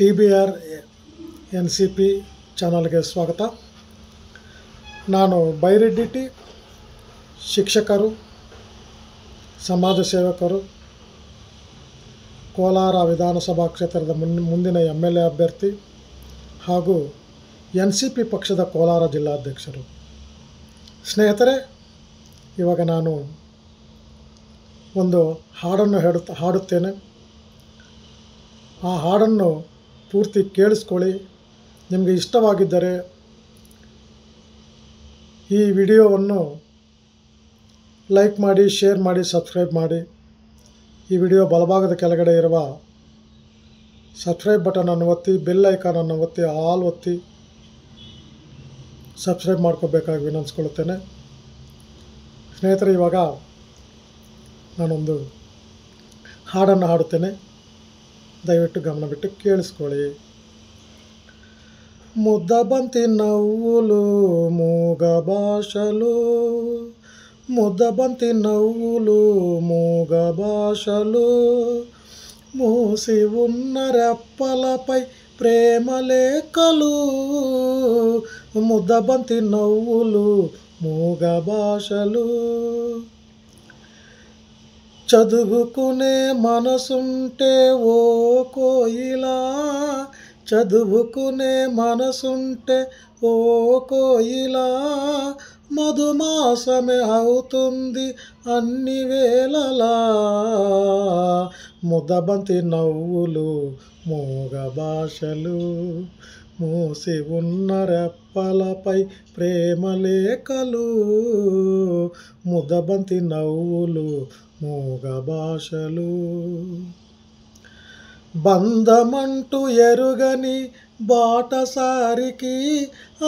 TBR NCP ಚಾನಲ್ಗೆ ಸ್ವಾಗತ. ನಾನು ಬೈರೆಡ್ಡಿ ಶಿಕ್ಷಕರು, ಸಮಾಜ ಸೇವಕರು, ಕೋಲಾರ ವಿಧಾನಸಭಾ ಕ್ಷೇತ್ರದ ಮುಂದಿನ MLA ಅಭ್ಯರ್ಥಿ ಹಾಗೂ NCP ಪಕ್ಷದ ಕೋಲಾರ ಜಿಲ್ಲಾಧ್ಯಕ್ಷರು. ಸ್ನೇಹಿತರೆ, ಇವಾಗ ನಾನು ಒಂದು ಹಾಡನ್ನು ಹಾಡುತ್ತೇನೆ. ಆ ಹಾಡನ್ನು ಪೂರ್ತಿ ಕೇಳಿಸ್ಕೊಳ್ಳಿ. ನಿಮಗೆ ಇಷ್ಟವಾಗಿದ್ದರೆ ಈ ವಿಡಿಯೋವನ್ನು ಲೈಕ್ ಮಾಡಿ, ಶೇರ್ ಮಾಡಿ, ಸಬ್ಸ್ಕ್ರೈಬ್ ಮಾಡಿ. ಈ ವಿಡಿಯೋ ಬಲಭಾಗದ ಕೆಳಗಡೆ ಇರುವ ಸಬ್ಸ್ಕ್ರೈಬ್ ಬಟನನ್ನು ಒತ್ತಿ, ಬೆಲ್ ಐಕಾನನ್ನು ಒತ್ತಿ, ಆಲ್ ಒತ್ತಿ ಸಬ್ಸ್ಕ್ರೈಬ್ ಮಾಡ್ಕೋಬೇಕಾಗಿ ವಿನಂತಿಸ್ಕೊಳ್ಳುತ್ತೇನೆ. ಸ್ನೇಹಿತರೆ, ಇವಾಗ ನಾನೊಂದು ಹಾಡನ್ನು ಹಾಡುತ್ತೇನೆ. ದಯವಿಟ್ಟು ಗಮನ ಬಿಟ್ಟು ಕೇಳಿಸ್ಕೊಳ್ಳಿ. ముద్దబంతి నవ్వులు మూగ భాషలు, ముద్దబంతి నవ్వులు మూగ భాషలు, మూసి ఉన్న రెప్పలపై ప్రేమ లేఖలు, ముద్దబంతి నవ్వులు మూగ భాషలు. చదువుకునే మనసుంటే ఓ కోయిలా, చదువుకునే మనసుంటే ఓ కోయిలా, మధుమాసమే అవుతుంది అన్ని వేళలా, ముద్దబంతి నవ్వులు మూగ భాషలు, మూసి ఉన్న రెప్పలపై ప్రేమ లేఖలు, ముద్దబంతి నవ్వులు మూగ భాషలు. బంధమంటూ ఎరుగని బాటసారికి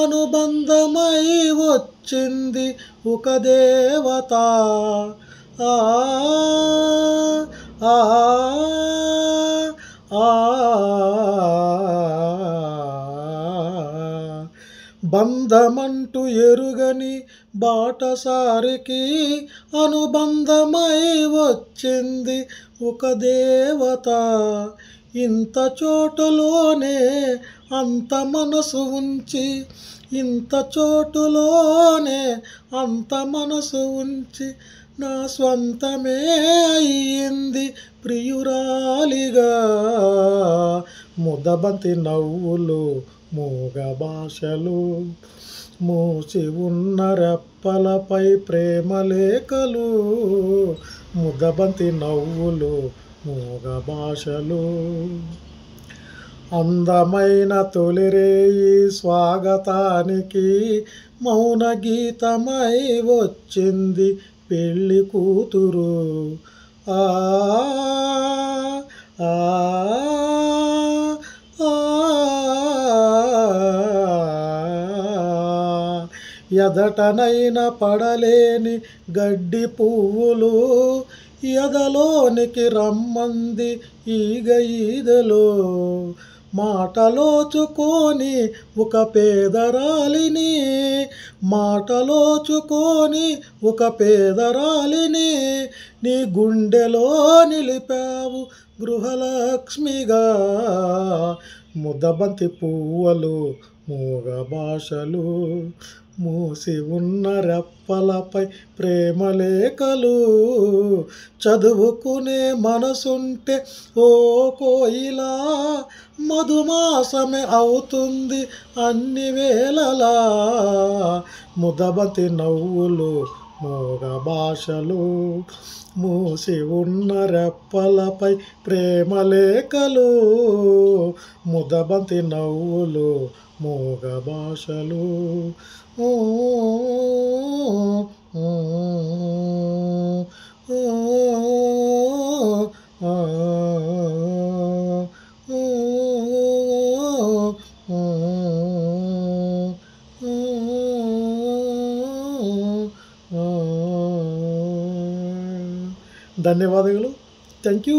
అనుబంధమై వచ్చింది ఒక దేవత. ఆ ఆ ఆ బంధమంటూ ఎరుగని బాటసారికి అనుబంధమై వచ్చింది ఒక దేవత. ఇంత చోటులోనే అంత మనసు ఉంచి, ఇంత చోటులోనే అంత మనసు ఉంచి, నా స్వంతమే అయ్యింది ప్రియురాలిగా, ముద్దబంతి నవ్వులు మూగ భాషలు, మూసి ఉన్న రెప్పలపై ప్రేమ లేఖలు, ముద్దబంతి నవ్వులు మూగ భాషలు. అందమైన తొలిరేయి స్వాగతానికి మౌన గీతమై వచ్చింది పెళ్లి కూతురు. ఆ ఆ ఎదటనైన పడలేని గడ్డి పువ్వులు, ఎదలోనికి రమ్మంది ఈగ ఈదలో, మాటలోచుకొని ఒక పేదరాలిని, మాటలోచుకొని ఒక పేదరాలిని, నీ గుండెలో నిలిపావు గృహలక్ష్మిగా, ముద్దబంతి పువ్వులు మూగ భాషలు, మూసి ఉన్న రెప్పలపై ప్రేమ లేఖలు, చదువుకునే మనసుంటే ఓ కోయిలా, మధుమాసమే అవుతుంది అన్ని వేళలా, ముద్దబంతి నవ్వులు మూగ భాషలు, మూసి ఉన్న రెప్పలపై ప్రేమ లేఖలు, ముద్దబంతి నవ్వులు మూగ భాషలు. ధన్యవాదాలు. Thank you.